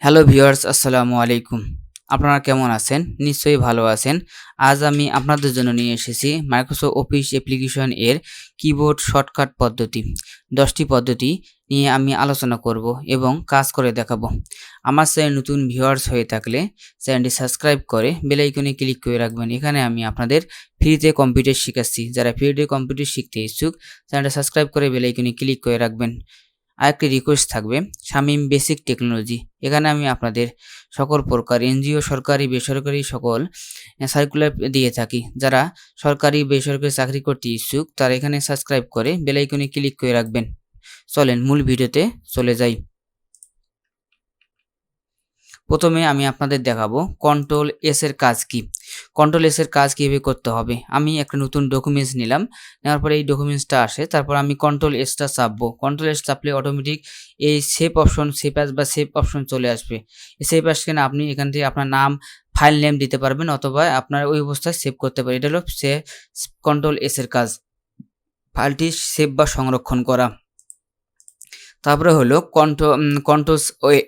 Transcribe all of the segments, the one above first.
Hello viewers, আসসালামু আলাইকুম। আপনারা কেমন আছেন? নিশ্চয়ই ভালো আছেন। আজ আমি আপনাদের জন্য নিয়ে এসেছি মাইক্রোসফট অফিস অ্যাপ্লিকেশন এর কিবোর্ড শর্টকাট পদ্ধতি। 10টি পদ্ধতি নিয়ে আমি আলোচনা করব এবং কাজ করে দেখাবো। আমার চ্যানেল নতুন ভিউয়ার্স হয়ে থাকলে চ্যানেলটি সাবস্ক্রাইব করে বেল আইকনে ক্লিক করে রাখবেন। এখানে আমি আপনাদের ফ্রিতে কম্পিউটার শিখাচ্ছি। যারা ফ্রিতে কম্পিউটার শিখতে ইচ্ছুক চ্যানেলটা সাবস্ক্রাইব করে বেল আইকনে ক্লিক করে রাখবেন। আরেকটি রিকোয়েস্ট থাকবে, শামীম বেসিক টেকনোলজি। এখানে আমি আপনাদের সকল প্রকার এনজিও, সরকারি বেসরকারি সকল সার্কুলার দিয়ে থাকি। যারা সরকারি বেসরকারি চাকরি করতে ইচ্ছুক তারা এখানে সাবস্ক্রাইব করে বেল আইকনে ক্লিক করে রাখবেন। চলেন মূল ভিডিওতে চলে যাই। প্রথমে আমি আপনাদের দেখাবো কন্ট্রোল এস এর কাজ কি। কন্ট্রোল এস এর কাজ কীভাবে করতে হবে। আমি একটা নতুন ডকুমেন্টস নিলাম, নেওয়ার পরে এই ডকুমেন্টসটা আসে, তারপর আমি কন্ট্রোল এসটা চাপবো। কন্ট্রোল এস চাপলে অটোমেটিক এই সেভ অপশন, সেভ অ্যাজ বা সেভ অপশন চলে আসবে। এই সেভ অ্যাজকে আপনি এখান থেকে আপনার নাম, ফাইল নেম দিতে পারবেন অথবা আপনার ওই অবস্থায় সেভ করতে পারেন। এটা হলো কন্ট্রোল এস এর কাজ, ফাইলটি সেভ বা সংরক্ষণ করা। তারপরে হলো কন্ট্রোল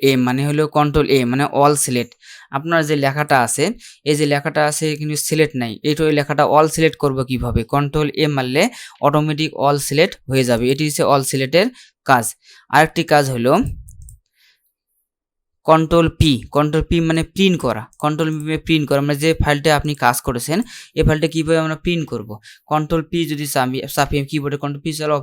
এ মানে হলো কন্ট্রোল এ মানে অল সিলেক্ট। আপনার যে লেখাটা আছে, এই যে লেখাটা আছে কিন্তু সিলেক্ট নাই, এইটা ওই লেখাটা অল সিলেক্ট করব কিভাবে। কন্ট্রোল এ মারলে অটোমেটিক অল সিলেক্ট হয়ে যাবে। এটি হচ্ছে অল সিলেক্টের কাজ। আরেকটি কাজ হলো কন্ট্রোল পি মানে প্রিন্ট করা। কন্ট্রোল পি প্রিন্ট করা মানে যে ফাইলটা আপনি কাজ করেছেন এই ফাইলটা কীভাবে আমরা প্রিন্ট করব। কন্ট্রোল পি যদি চাপি কিবোর্ডে কন্ট্রোল পি চালা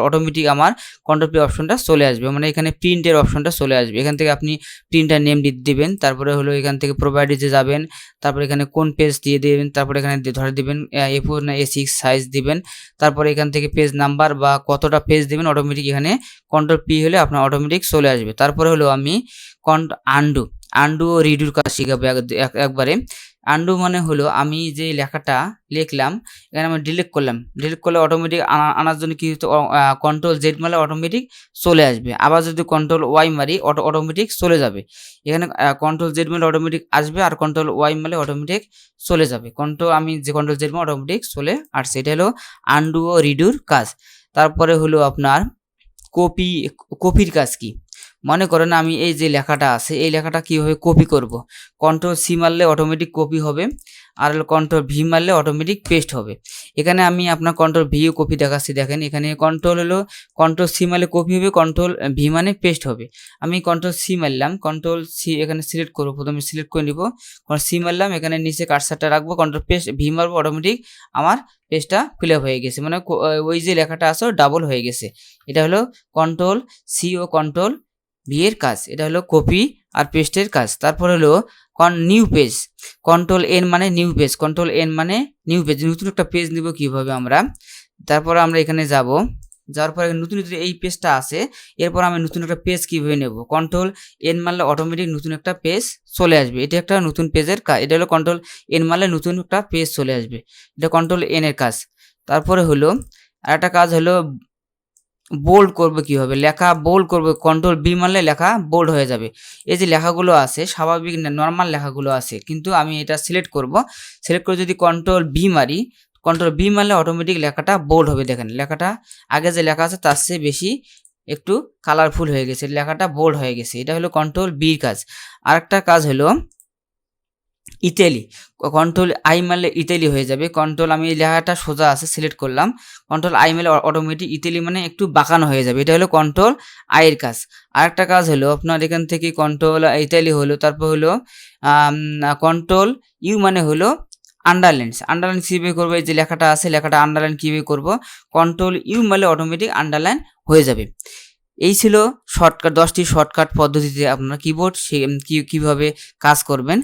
অটোমেটিক আমার কন্ট্রোল পি অপশনটা চলে আসবে, মানে এখানে প্রিন্টের অপশনটা চলে আসবে। এখান থেকে আপনি প্রিন্টার নেম দিবেন, তারপরে হলো এখান থেকে প্রোভাইডে যাবেন, তারপরে এখানে কোন পেজ দিয়ে দেবেন, তারপরে এখানে ধরে দিবেন A4 না A6 সাইজ দিবেন, তারপরে এখান থেকে পেজ নাম্বার বা কতটা পেজ দিবেন, অটোমেটিক এখানে কন্ট্রোল পি হলে আপনার অটোমেটিক চলে আসবে। তারপরে হলো আমি আন্ডু ও রিডুর কাজ শিখাবো একবারে। আন্ডু মানে হলো আমি যে লেখাটা লিখলাম এখানে আমি ডিলিট করলে অটোমেটিক আনার জন্য কি হতো, কন্ট্রোল জেড মারলে অটোমেটিক চলে আসবে। আবার যদি কন্ট্রোল ওয়াই মারি অটোমেটিক চলে যাবে। এখানে কন্ট্রোল জেড মারলে অটোমেটিক আসবে আর কন্ট্রোল ওয়াই মারলে অটোমেটিক চলে যাবে। আমি যে কন্ট্রোল জেড মারলে অটোমেটিক চলে আসছে। এটা হলো আন্ডু ও রিডুর কাজ। তারপরে হলো আপনার কপির কাজ কি। মনে করেন আমি এই যে লেখাটা আছে এই লেখাটা কীভাবে কপি করব। কন্ট্রোল সি মারলে অটোমেটিক কপি হবে আর কন্ট্রোল ভি মারলে অটোমেটিক পেস্ট হবে। এখানে আমি আপনার কন্ট্রোল ভিও কপি দেখাচ্ছি। দেখেন এখানে কন্ট্রোল সি মারলে কপি হবে, কন্ট্রোল ভি মানে পেস্ট হবে। আমি কন্ট্রোল সি মারলাম, কন্ট্রোল সি এখানে সিলেক্ট করবো, প্রথমে সিলেক্ট করে নিব, সি মারলাম, এখানে নিচে কার্সারটা রাখবো, কন্ট্রোল পেস্ট ভি মারবো, অটোমেটিক আমার পেজটা ফিল আপ হয়ে গেছে, মানে ওই যে লেখাটা আছে ডাবল হয়ে গেছে। এটা হলো কন্ট্রোল সি ও কন্ট্রোল ভি এর কাজ। এটা হলো কপি আর পেস্টের কাজ। তারপর হলো নিউ পেজ। কন্ট্রোল এন মানে নিউ পেজ, কন্ট্রোল এন মানে নিউ পেজ, নতুন একটা পেজ নিব কিভাবে আমরা। তারপর আমরা এখানে যাওয়ার পরে নতুন এই পেজটা আছে, এরপর আমি নতুন একটা পেজ কীভাবে নেব। কন্ট্রোল এন মারলে অটোমেটিক নতুন একটা পেজ চলে আসবে। এটা একটা নতুন পেজের কাজ। এটা হলো কন্ট্রোল এন মারলে নতুন একটা পেজ চলে আসবে। এটা কন্ট্রোল এন এর কাজ। তারপরে হলো আরেকটা কাজ হলো বোল্ড করবে কিভাবে, লেখা বোল্ড করবে। কন্ট্রোল বি মারলে লেখা বোল্ড হয়ে যাবে। এই যে লেখাগুলো আছে স্বাভাবিক নর্মাল লেখাগুলো আছে, কিন্তু আমি এটা সিলেক্ট করে যদি কন্ট্রোল বি মারলে অটোমেটিক লেখাটা বোল্ড হবে। দেখেন লেখাটা আগে যে লেখা আছে তার চেয়ে বেশি একটু কালারফুল হয়ে গেছে, লেখাটা বোল্ড হয়ে গেছে। এটা হলো কন্ট্রোল বির কাজ। আরেকটা কাজ হলো ইতালি। কন্ট্রোল আই মারলে ইতালি হয়ে যাবে। আমি লেখাটা সোজা আছে সিলেক্ট করলাম, কন্ট্রোল আই মারলে অটোমেটিক ইতালি মানে একটু বাঁকানো হয়ে যাবে। এটা হলো কন্ট্রোল আইয়ের কাজ। আরেকটা কাজ হলো আপনার এখান থেকে কন্ট্রোল ইতালি হলো, তারপর হলো কন্ট্রোল ইউ মানে হলো আন্ডারলাইন কীভাবে করবো। এই যে লেখাটা আছে লেখাটা আন্ডারলাইন কীভাবে করবো, কন্ট্রোল ইউ মারলে অটোমেটিক আন্ডারলাইন হয়ে যাবে। এই ছিল 10টি শর্টকাট পদ্ধতিতে আপনারা কিবোর্ড কীভাবে কাজ করবেন।